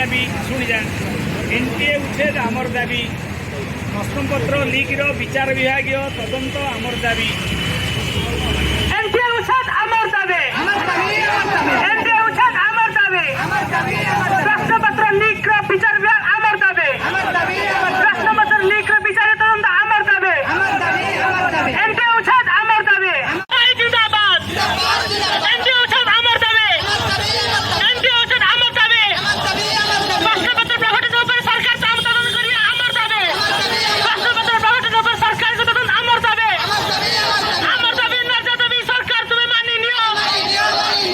दाबी शुणी जा एनटीए उच्छेद आमर दाबी प्रश्नपत्र लीक विचार विभाग तदंत आमर दाबी एनटीए उच्छेद आमर दाबी एनटीए उच्छेद आमर दाबी प्रश्नपत्र लीक विचार विभाग आमर दाबी प्रश्नपत्र लीक विचार तदंत आमर दाबी एनटीए उच्छेद आमर दाबी जिंदाबाद एनटीए उच्छेद आमर दाबी एनटीए उच्छेद आमर दाबी प्रश्नपत्र प्रकटन पर सरकार तदंत करिए आमर दाबी प्रश्नपत्र प्रकटन पर सरकार को तदंत आमर दाबी नर्जा दाबी सरकार तुम्हें मानी नियो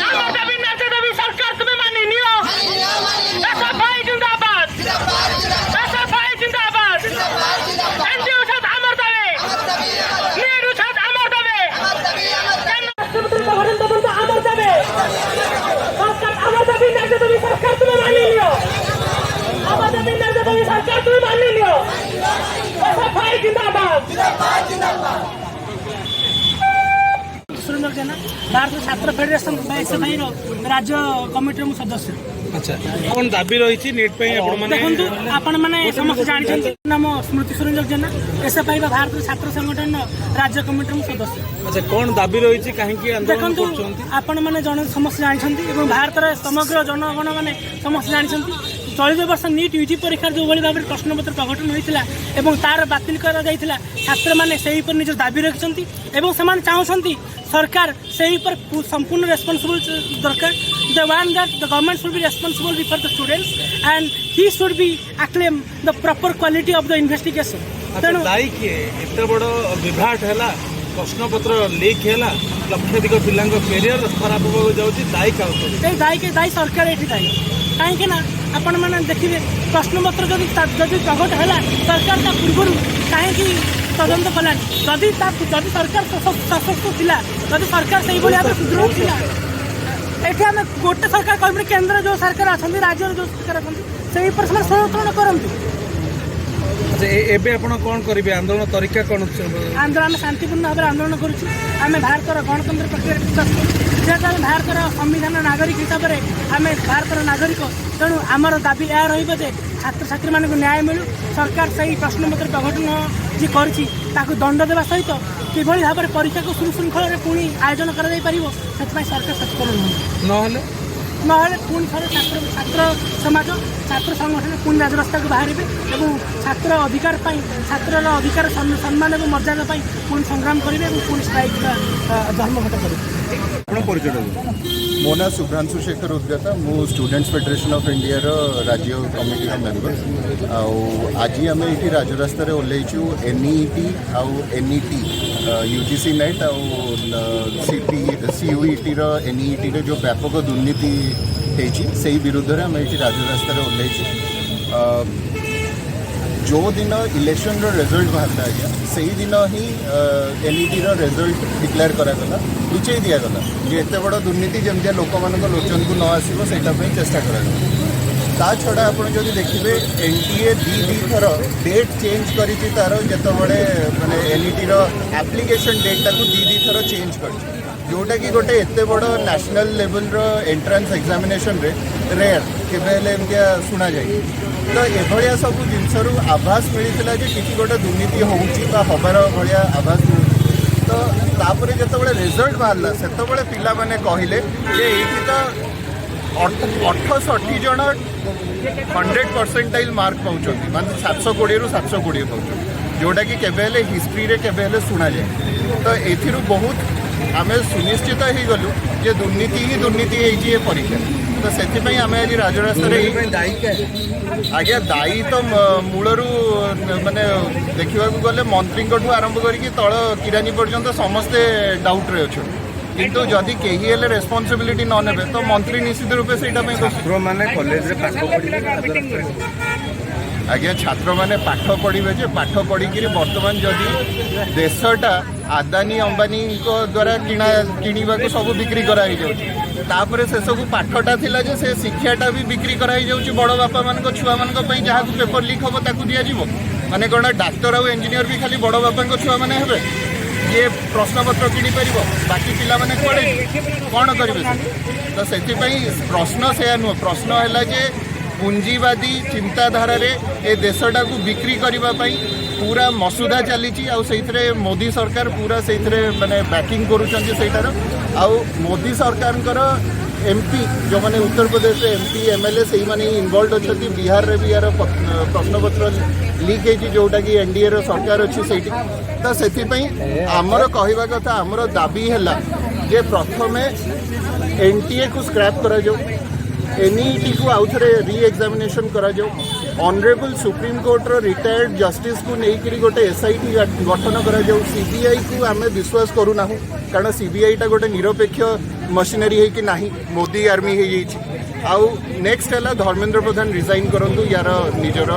आमर दाबी नर्जा दाबी सरकार तुम्हें मानी नियो एसएफआई जिंदाबाद एसएफआई जिंदाबाद एनटीए उच्छेद आमर दाबी नीड उच्छेद आमर दाबी प्रश्नपत्र प्रकटन तदंत आमर दाबी सरकार आमर दाबी नर्जा दाबी सरकार तुम्हें मानी नियो आमर दाबी नर्जा दाबी सरकार तुम्हें मानी नियो एसएफआई जिंदाबाद सुरेंद्र जेना भारतीय छात्र फेडरेशन एसएफआई राज्य कमिटी मु सदस्य। अच्छा कौन दाबी रही नीट देखु आपण मैंने समस्त जानते नाम स्मृति सुरेंद्र जेना एसएफआई भारतीय छात्र संगठन राज्य कमिटी मु सदस्य। अच्छा कौन दाबी रही कहीं देखु आपण मैंने जन समस्त जानते भारत समग्र जनगण मैंने समस्त जानते चलित वर्ष नीट यूजी परीक्षा जो भाव में प्रश्नपत्र प्रकटन होता है तार बातिल करा छात्र मैंने से निज दाबी रखिंट से चाहते सरकार से संपूर्ण रेस्पॉन्सिबल दरकार the one that the government should be responsible before the students and he should be acclaim the proper quality of the investigation. तेणु दायी किए एत बड़ विभ्राट है प्रश्नपत्र लीक है लक्षाधिक पिला कैरियर खराब होगा जाऊँगी दायी क्या दायी सरकार ये दायी कहीं ना आपण मैंने देखिए प्रश्नपत्र जदि प्रकट है सरकार ता पूर्व कहीं तदंत कलानी जदि सरकार सशक्त थिला जदि सरकार से भाव सुदृढ़ थिला एठी आम गोटे सरकार कह केन्द्र जो सरकार अच्छा राज्य जो सरकार अच्छा संरक्षण करती। एबे आपण कौन करेंगे आंदोलन तरीका कौन आंदोलन शांतिपूर्ण भाव आंदोलन करें भारत गणतंत्र प्रक्रिया विश्वास करूँ जेहेतु आम भारत संविधान नागरिक हिसाब से आम भारत नागरिक तेणु आमर दाबी यह रे छात्र छात्री मानक न्याय मिलू सरकार से प्रश्नपत्र प्रकटन जी कर दंड देवा सहित किभली भाव में परीक्षा को सुशृंखल पुणी आयोजन कर सरकार सचेतन ना पुणी थे छात्र समाज छात्र संगठन पुणी राजरास्ता को बाहर और छात्र अधिकार छात्र अधिकार सम्मान और मर्यादा पुणी संग्राम करेंगे पुणी स्ट्राइक धर्मघट करेंगे। मो ना शुभ्रांशु शेखर उद्गाता मु स्टूडेंट्स फेडरेशन ऑफ इंडिया राज्य कमिटी मेंबर आज आम ये राजरास्तार ओल्लैचु एनईटी आउ NET UGC net CUET NET जो व्यापक दुर्नीति होती विरुद्ध में आम ये राजरास्तार ओल्लैचु जो दिन इलेक्शन रिजल्ट बाहर आज्ञा से ही दिन ही एनईटी रिजल्ट डिक्लेयर करागला लुचई दिगला जे एत बड़ दुर्नीति जमी लोक मान लोचन को न आसो से चेष्टा करागला ता छड़ा आप देखिए एनटीए दी थर डेट चेंज कर तार जो माने एनईटी एप्लिकेशन डेटा को दी थर चेंज कर जोटा कि गोटे एत बड़ नेशनल लेवल एंट्रांस एग्जामिनेशन रे रेयर केवे शुणा जाए तो एभलिया सब जिनसरू आभास मिलता जे किसी गोटे दुर्नीति होबार भाया आभास मिलूँ तो तापर जो रिजल्ट बाहर से पिला माने कहले जे ये तो 68 जन 100% मार्क पाँच माने 720 रु 720 पाँच जोटा कि केवे हिस्ट्री रे केवे शुणा जाए तो ये बहुत आम सुनिश्चित हो गलु जे दुर्नीति ही दुर्नीति है परीक्षा तो से आम आज राजरास्तार आज्ञा दायी तो मूलरू माने देखा गले मंत्री आरंभ करके तल किरानी पर्यंत समस्ते डाउट रे अच्छे किंतु जदि कहीं रेस्पॉन्सिबिलिटी न ने तो मंत्री निश्चित रूपे से आज्ञा छात्र मैंने पाठ पढ़े जे पाठ पढ़ी बर्तमान जदि देशटा आदानी अंबानी द्वारा किणवा को सब बिक्री कराई जापर से सब पाठटा थिला जे से शिक्षाटा भी बिक्री कराई जाउची बड़ बापा मान छुआ मान जहाँ पेपर लीक हम ताकू दिया माने कौन डाक्तर आउ इंजीनियर भी खाली बड़ बापा छुआ मैंने हे ये प्रश्नपत्र किणी पार बाकी पिला माने कौन करेंगे तो से प्रश्न से नुह प्रश्न है जे ପୁଞ୍ଜିବାଦୀ ଚିନ୍ତାଧାରାରେ ଏ ଦେଶଟାକୁ ବିକ୍ରି କରିବା ପାଇଁ पूरा मसुदा चली मोदी सरकार पूरा से माने बैकिंग करुँच आउ मोदी सरकार एमपी जो मैंने उत्तर प्रदेश एमपी एमएलए से मैंने इनवल्व अच्छा बिहार रे भी यार प्रश्नपत्र लीक है जोटा कि एनडीए सरकार अच्छी से तो से आमर कहवा कथा आमर दाबी है जे प्रथम एनटीए को स्क्रैप करा जाओ एनईटी को आउ थे री एग्जामिनेशन करा जाओ ऑनरेबल सुप्रीम कोर्ट रो रिटायर्ड जस्टिस को लेकर गोटे एसआईटी गठन करा जाओ सीबीआई को आम विश्वास करूना कारण सीबीआईटा गोटे निरपेक्ष मशीनरी है कि नहीं मोदी आर्मी है आउ नेक्स्ट है धर्मेंद्र प्रधान रिजाइन करंतु यार निजर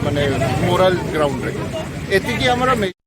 माने मोरल ग्राउंड रे एतिकी हमर